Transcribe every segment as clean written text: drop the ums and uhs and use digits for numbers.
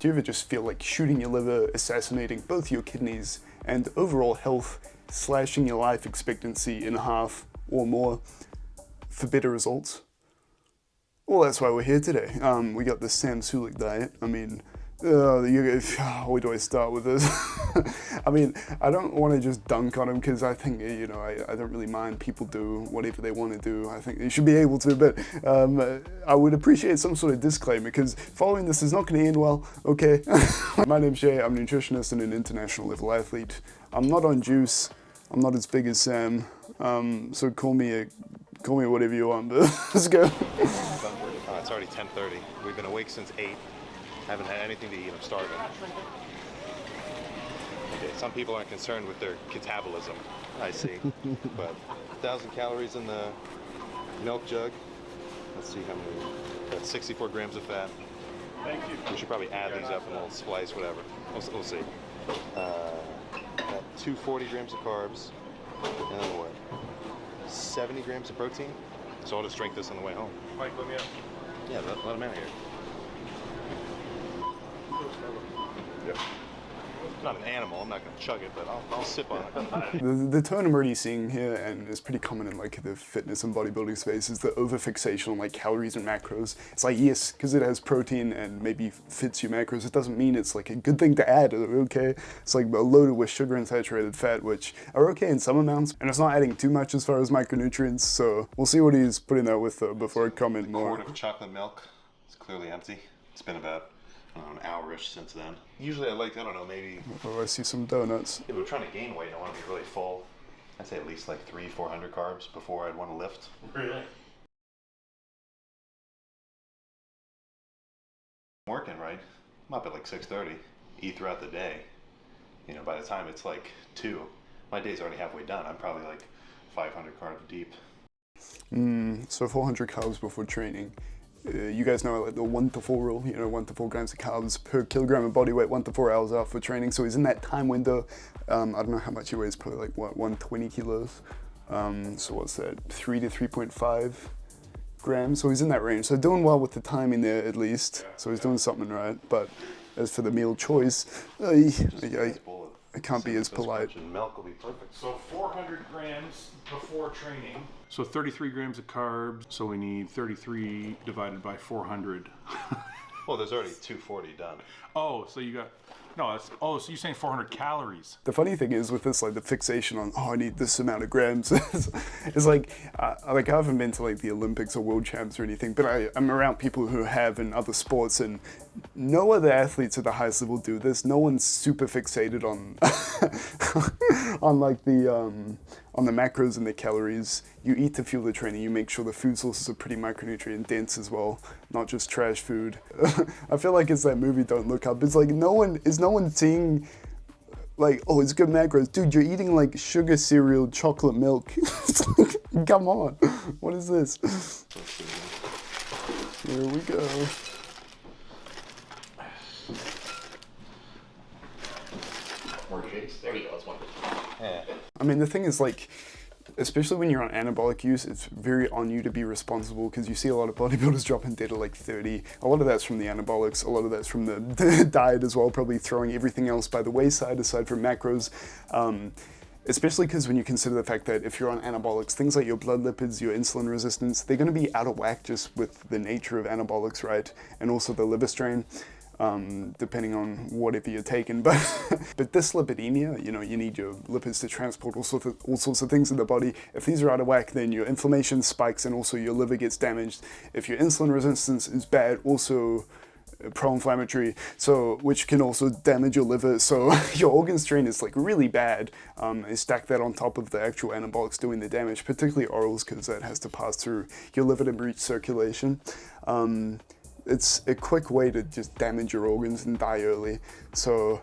Do you ever just feel like shooting your liver, assassinating both your kidneys, and overall health, slashing your life expectancy in half or more for better results? Well, that's why we're here today. We got the Sam Sulek diet. I mean, where do I start with this? I mean, I don't want to just dunk on him because I think, you know, I don't really mind. People do whatever they want to do. I think they should be able to, but I would appreciate some sort of disclaimer because following this is not going to end well, okay? My name's Shay, I'm a nutritionist and an international level athlete. I'm not on juice, I'm not as big as Sam, so call me whatever you want, but let's go. It's already 10:30. We've been awake since 8. Haven't had anything to eat. I'm starving. Okay, some people aren't concerned with their catabolism, I see. But 1,000 calories in the milk jug. Let's see how many. That's 64 grams of fat. Thank you. We should probably add these up and we'll splice whatever. We'll see. 240 grams of carbs. And then what? 70 grams of protein. So I'll just drink this on the way home. Mike, let me out. Yeah, let him out of here. Yep. I'm not an animal, I'm not going to chug it, but I'll sip on it. The term I'm already seeing here, and it's pretty common in like the fitness and bodybuilding space, is the overfixation on like calories and macros. It's like, yes, because it has protein and maybe fits your macros, it doesn't mean it's like a good thing to add, okay? It's like loaded with sugar and saturated fat, which are okay in some amounts, and it's not adding too much as far as micronutrients, so we'll see what he's putting out with before I comment more. A quart of chocolate milk. It's clearly empty. It's been about an hour-ish since then. Usually I like, I don't know, maybe... Oh, I see some donuts. If I'm trying to gain weight, I want to be really full. I'd say at least like 300-400 carbs before I'd want to lift. Really? I'm working, right? I'm up at like 6:30. Eat throughout the day. You know, by the time it's like 2, my day's already halfway done. I'm probably like 500 carbs deep. So 400 carbs before training. You guys know like the 1 to 4 rule, you know, 1 to 4 grams of carbs per kilogram of body weight, 1 to 4 hours after training. So he's in that time window. I don't know how much he weighs, probably like what, 120 kilos. So what's that, 3 to 3.5 grams? So he's in that range. So doing well with the timing there at least. So he's doing something right. But as for the meal choice, I can't be as polite. Milk will be perfect. So 400 grams before training. So 33 grams of carbs. So we need 33 divided by 400. Well, there's already 240 done. Oh, so you got... No, that's... Oh, so you're saying 400 calories. The funny thing is with this, like the fixation on, oh, I need this amount of grams. It's like I haven't been to like the Olympics or World Champs or anything, but I'm around people who have in other sports, and no other athletes at the highest level do this. No one's super fixated on on like on the macros and the calories. You eat to fuel the training. You make sure the food sources are pretty micronutrient dense as well, not just trash food. I feel like it's that movie Don't Look Up. It's like no one seeing like, oh, it's good macros. Dude, you're eating like sugar cereal, chocolate milk. Come on, what is this? Here we go. More shakes. There you go. That's one. Yeah. I mean, the thing is, like, especially when you're on anabolic use, it's very on you to be responsible because you see a lot of bodybuilders dropping dead at like 30. A lot of that's from the anabolics, a lot of that's from the diet as well, probably throwing everything else by the wayside aside from macros. Especially because when you consider the fact that if you're on anabolics, things like your blood lipids, your insulin resistance, they're going to be out of whack just with the nature of anabolics, right? And also the liver strain. Depending on whatever you're taking, but dyslipidemia, you know, you need your lipids to transport all sorts of things in the body. If these are out of whack, then your inflammation spikes and also your liver gets damaged. If your insulin resistance is bad, also pro-inflammatory, so which can also damage your liver. So your organ strain is like really bad. And stack that on top of the actual anabolics doing the damage, particularly orals, because that has to pass through your liver to reach circulation. It's a quick way to just damage your organs and die early. So,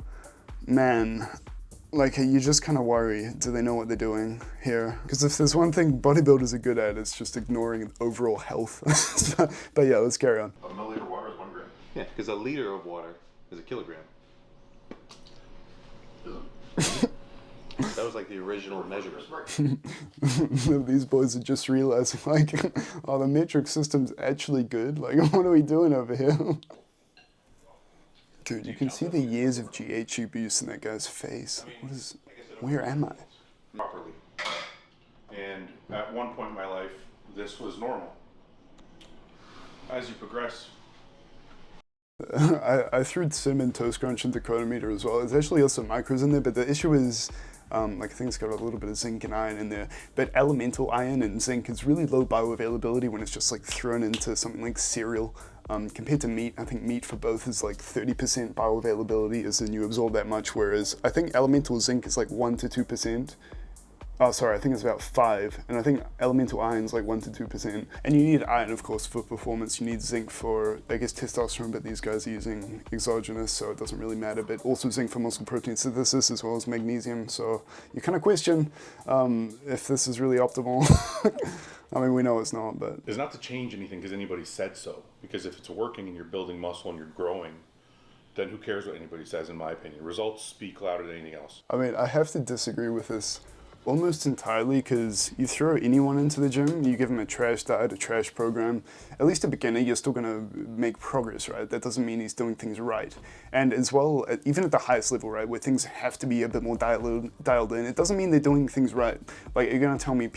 man, like you just kind of worry, do they know what they're doing here? Because if there's one thing bodybuilders are good at, it's just ignoring overall health. But yeah, let's carry on. A milliliter of water is 1 gram. Yeah, because a liter of water is a kilogram. That was like the original measurement. These boys are just realizing, like, oh, the metric system's actually good. Like, what are we doing over here? Dude, you can see the years of GH abuse in that guy's face. Where am I? Properly. And at one point in my life, this was normal. As you progress, I threw Sim and Toast Crunch into Chronometer as well. There's actually also macros in there, but the issue is, like I think it's got a little bit of zinc and iron in there, but elemental iron and zinc is really low bioavailability when it's just like thrown into something like cereal. Compared to meat, I think meat for both is like 30% bioavailability, as in you absorb that much, whereas I think elemental zinc is like 1 to 2%. Oh, sorry, I think it's about 5, and I think elemental iron is like 1 to 2%. And you need iron, of course, for performance. You need zinc for, I guess, testosterone, but these guys are using exogenous, so it doesn't really matter. But also zinc for muscle protein synthesis, as well as magnesium. So you kind of question if this is really optimal. I mean, we know it's not, but... It's not to change anything because anybody said so. Because if it's working and you're building muscle and you're growing, then who cares what anybody says, in my opinion. Results speak louder than anything else. I mean, I have to disagree with this almost entirely, because you throw anyone into the gym, you give them a trash diet, a trash program, at least a beginner, you're still gonna make progress, right? That doesn't mean he's doing things right. And as well, even at the highest level, right, where things have to be a bit more dialed in, it doesn't mean they're doing things right. Like, you're gonna tell me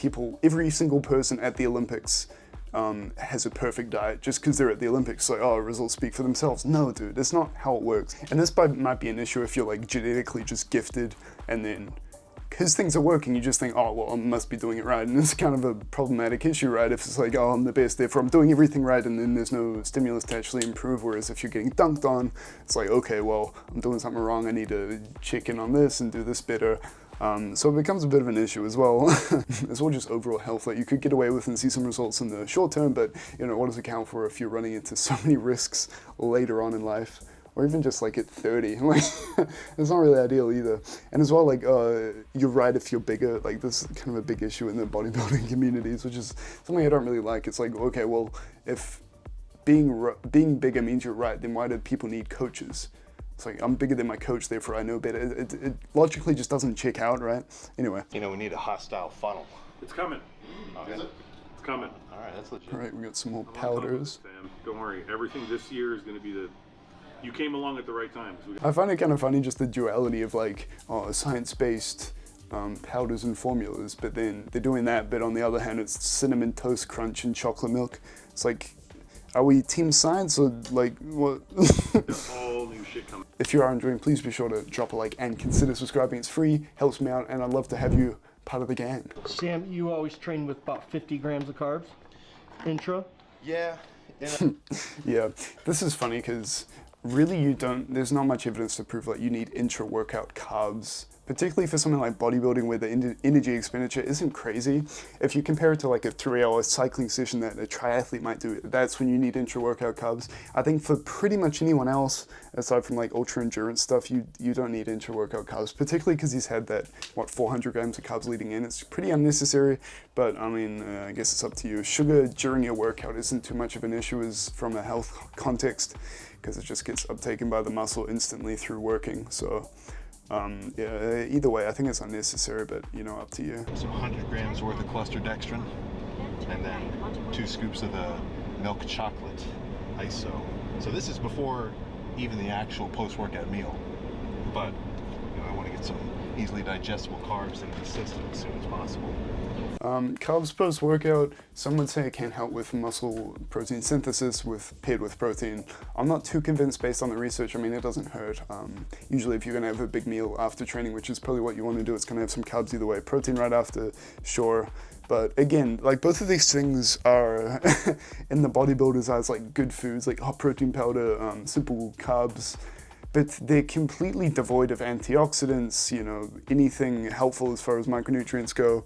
every single person at the Olympics has a perfect diet just because they're at the Olympics, like, oh, results speak for themselves. No, dude, that's not how it works. And this might be an issue if you're like genetically just gifted, and then because things are working, you just think, oh, well, I must be doing it right. And it's kind of a problematic issue, right? If it's like, oh, I'm the best, therefore I'm doing everything right, and then there's no stimulus to actually improve. Whereas if you're getting dunked on, it's like, okay, well, I'm doing something wrong. I need to check in on this and do this better. So it becomes a bit of an issue as well. As well, just overall health that you could get away with and see some results in the short term, but you know, what does it count for if you're running into so many risks later on in life? Or even just like at 30, like it's not really ideal either. And as well, like you're right if you're bigger, like this is kind of a big issue in the bodybuilding communities, which is something I don't really like. It's like, okay, well, if being bigger means you're right, then why do people need coaches? It's like, I'm bigger than my coach, therefore I know better. It logically just doesn't check out, right? Anyway. You know, we need a hostile funnel. It's coming. Oh, is it? It's coming. All right, that's legit. All right, we got some more I'm powders. fam. Don't worry. Everything this year is going to be you came along at the right time. I find it kind of funny, just the duality of like, oh, science-based powders and formulas, but then they're doing that, but on the other hand, it's cinnamon toast crunch and chocolate milk. It's like, are we team science or like what? There's all new shit coming. If you are enjoying, please be sure to drop a like and consider subscribing. It's free, helps me out, and I'd love to have you part of the gang. Sam, you always train with about 50 grams of carbs, intra? Yeah. Yeah, this is funny because really there's not much evidence to prove like you need intra-workout carbs, particularly for something like bodybuilding where the energy expenditure isn't crazy. If you compare it to like a 3-hour cycling session that a triathlete might do, that's when you need intra-workout carbs. I think for pretty much anyone else, aside from like ultra endurance stuff, you don't need intra-workout carbs, particularly because he's had that, 400 grams of carbs leading in. It's pretty unnecessary, but I mean, I guess it's up to you. Sugar during your workout isn't too much of an issue as from a health context, because it just gets uptaken by the muscle instantly through working. So yeah, either way, I think it's unnecessary, but you know, up to you. So 100 grams worth of cluster dextrin, and then 2 scoops of the milk chocolate ISO. So this is before even the actual post-workout meal, but you know, I want to get some easily digestible carbs into the system as soon as possible. Carbs post-workout, some would say it can help with muscle protein synthesis paired with protein. I'm not too convinced based on the research. I mean, it doesn't hurt. Usually if you're going to have a big meal after training, which is probably what you want to do, it's going to have some carbs either way. Protein right after, sure. But again, like both of these things are in the bodybuilder's eyes like good foods, like hot protein powder, simple carbs, but they're completely devoid of antioxidants, you know, anything helpful as far as micronutrients go.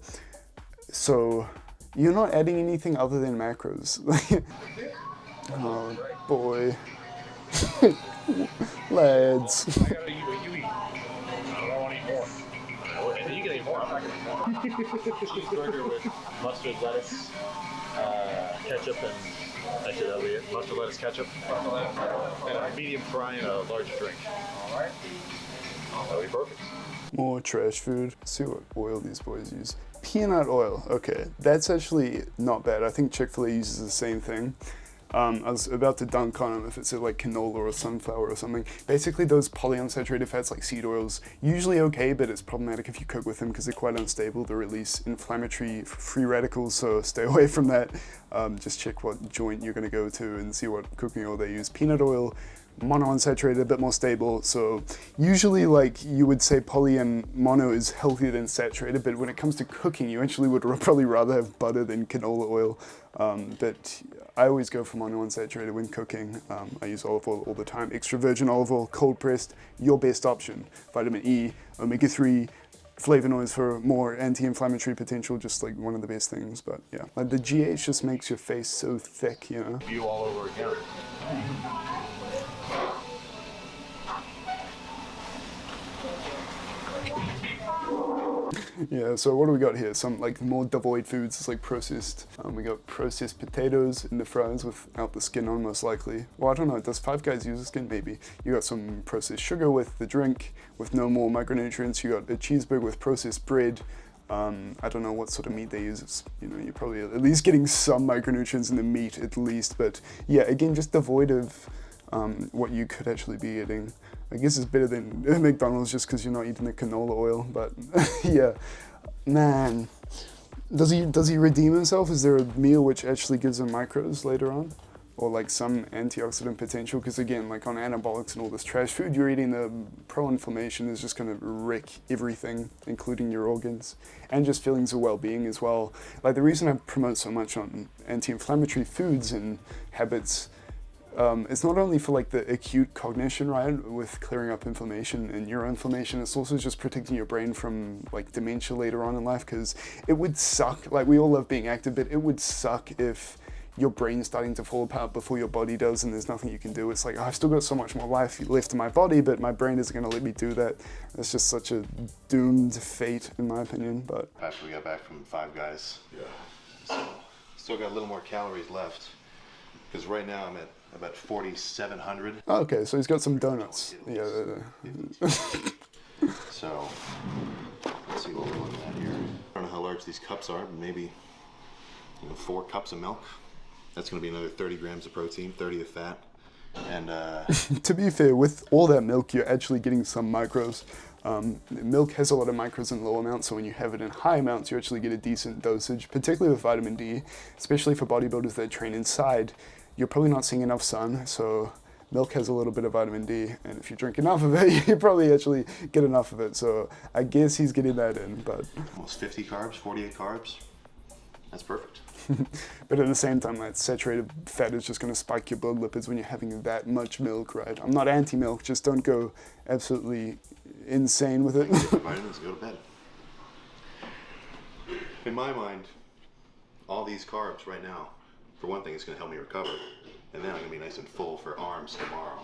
So you're not adding anything other than macros. Oh boy. Lads. I gotta eat what you eat. I don't want to eat more. And you can eat more. I'm not gonna eat more. Cheeseburger with mustard, lettuce, ketchup, and actually that'll be it. Mustard, lettuce, ketchup, and a medium fry and a large drink. All right. That'll be perfect. More trash food. Let's see what oil these boys use. Peanut oil. Okay, that's actually not bad. I think Chick-fil-A uses the same thing. I was about to dunk on them if it's like canola or sunflower or something. Basically, those polyunsaturated fats like seed oils, usually okay, but it's problematic if you cook with them because they're quite unstable. They release inflammatory free radicals, so stay away from that. Just check what joint you're going to go to and see what cooking oil they use. Peanut oil, monounsaturated, a bit more stable. So usually, like, you would say poly and mono is healthier than saturated, but when it comes to cooking, you actually would probably rather have butter than canola oil. But I always go for monounsaturated when cooking. I use olive oil all the time. Extra virgin olive oil, cold pressed, your best option. Vitamin E, omega-3, flavonoids for more anti-inflammatory potential, just like one of the best things. But yeah, like the GH just makes your face so thick, you know. You all over again. Yeah, so what do we got here? Some like more devoid foods, it's like processed. We got processed potatoes in the fries without the skin on, most likely. Well, I don't know, does Five Guys use the skin? Maybe. You got some processed sugar with the drink, with no more micronutrients. You got a cheeseburger with processed bread. I don't know what sort of meat they use. It's, you know, you're probably at least getting some micronutrients in the meat at least. But yeah, again, just devoid of what you could actually be eating. I guess it's better than McDonald's just because you're not eating the canola oil, but yeah, man. Does he redeem himself? Is there a meal which actually gives him macros later on? Or like some antioxidant potential? Because again, like on anabolics and all this trash food you're eating, the pro-inflammation is just going to wreck everything, including your organs, and just feelings of well-being as well. Like the reason I promote so much on anti-inflammatory foods and habits, it's not only for like the acute cognition, right, with clearing up inflammation and neuroinflammation, it's also just protecting your brain from like dementia later on in life, because it would suck, like we all love being active, but it would suck if your brain's starting to fall apart before your body does and there's nothing you can do. It's like, oh, I've still got so much more life left in my body, but my brain isn't going to let me do that. It's just such a doomed fate, in my opinion. But After we got back from Five Guys, so still got a little more calories left, because right now I'm at about 4,700. oh, okay, so he's got some donuts. Yeah. So let's see what we're looking at here. I don't know how large these cups are, but maybe 4 cups of milk. That's going to be another 30 grams of protein, 30 of fat, and To be fair, with all that milk, you're actually getting some macros. Milk has a lot of macros in low amounts, so when you have it in high amounts, you actually get a decent dosage, particularly with vitamin D, especially for bodybuilders that train inside. You're probably not seeing enough sun, so milk has a little bit of vitamin D, and if you drink enough of it, you probably actually get enough of it. So I guess he's getting that in, but almost 50 carbs, 48 carbs. That's perfect. but at the same time, that saturated fat is just going to spike your blood lipids when you're having that much milk, right? I'm not anti-milk, just don't go absolutely insane with it. Vitamins, go to bed. In my mind, all these carbs right now, for one thing, it's going to help me recover, and then I'm going to be nice and full for arms tomorrow.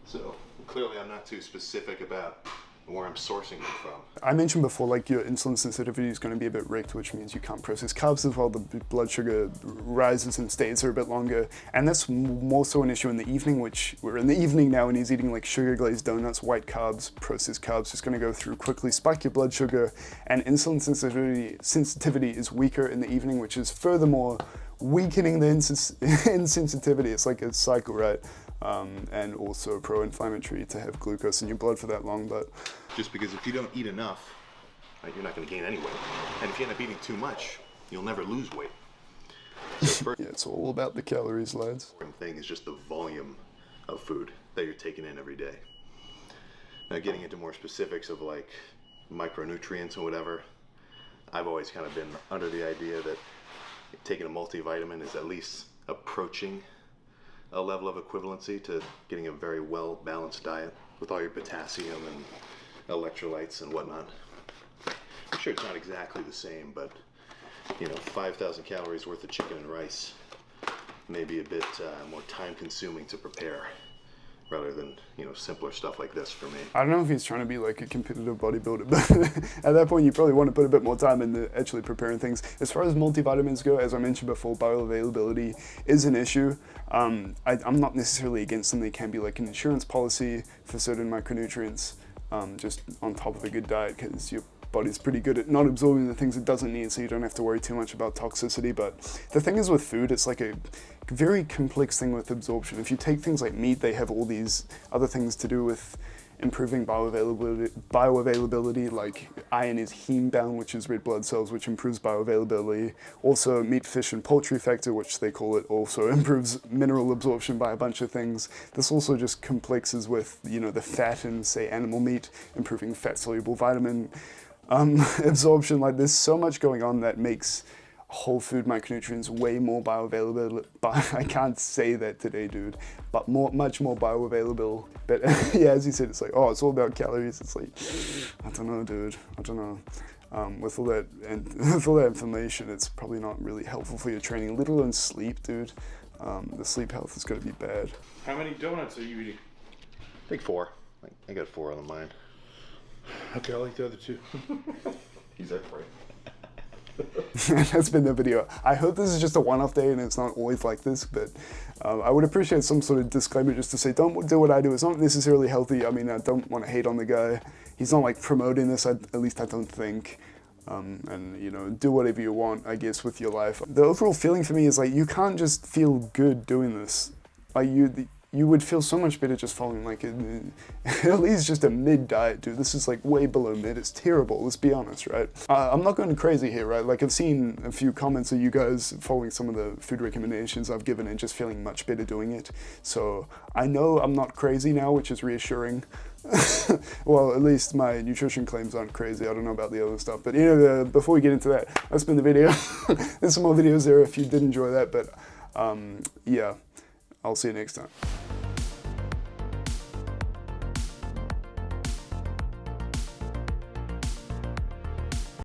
So clearly I'm not too specific about where I'm sourcing them from. I mentioned before, like your insulin sensitivity is going to be a bit wrecked, which means you can't process carbs as well. The blood sugar rises and stays there a bit longer, and that's more so an issue in the evening, which we're in the evening now, and he's eating like sugar glazed donuts, white carbs, processed carbs, just going to go through quickly, spike your blood sugar, and insulin sensitivity is weaker in the evening, which is furthermore weakening the insensitivity. It's like a cycle, right? And also pro-inflammatory to have glucose in your blood for that long. But just because if you don't eat enough, like, you're not going to gain any weight, and if you end up eating too much, you'll never lose weight. So first yeah, it's all about the calories, lads. important thing is just the volume of food that you're taking in every day. Now, getting into more specifics of like micronutrients or whatever, I've always kind of been under the idea that taking a multivitamin is at least approaching a level of equivalency to getting a very well balanced diet with all your potassium and electrolytes and whatnot. I'm sure it's not exactly the same, but 5,000 calories worth of chicken and rice may be a bit more time consuming to prepare, rather than simpler stuff like this for me. I don't know if he's trying to be like a competitive bodybuilder, but at that point you probably want to put a bit more time into actually preparing things. As far as multivitamins go, as I mentioned before, bioavailability is an issue. I'm not necessarily against them. They can be like an insurance policy for certain micronutrients, just on top of a good diet, because you're body's pretty good at not absorbing the things it doesn't need, so you don't have to worry too much about toxicity. But the thing is with food, it's like a very complex thing with absorption. If you take things like meat, they have all these other things to do with improving bioavailability, like iron is heme-bound, which is red blood cells, which improves bioavailability. Also, meat, fish, and poultry factor, which they call it, also improves mineral absorption by a bunch of things. This also just complexes with, you know, the fat in, say, animal meat, improving fat-soluble vitamin absorption. Like, there's so much going on that makes whole food micronutrients way more bioavailable. But I can't say that today, dude. But much more bioavailable. But yeah, as you said, it's like, oh, it's all about calories. It's like, I don't know, dude. I don't know. With all that information, it's probably not really helpful for your training. Let alone sleep, dude. The sleep health is going to be bad. How many donuts are you eating? I think 4. I got 4 on mine. Okay, I'll eat the other 2. He's at 3. That's been the video. I hope this is just a one-off day and it's not always like this, but I would appreciate some sort of disclaimer just to say, don't do what I do. It's not necessarily healthy. I mean, I don't want to hate on the guy. He's not like promoting this, at least I don't think. And, you know, do whatever you want, I guess, with your life. The overall feeling for me is like, you can't just feel good doing this. Like, you would feel so much better just following like at least just a mid diet, dude. This is like way below mid. It's terrible, let's be honest, right? I'm not going crazy here, right? Like, I've seen a few comments of you guys following some of the food recommendations I've given and just feeling much better doing it. So I know I'm not crazy now, which is reassuring. Well, at least my nutrition claims aren't crazy. I don't know about the other stuff, but you know, before we get into that, that's been the video. There's some more videos there if you did enjoy that, but yeah, I'll see you next time.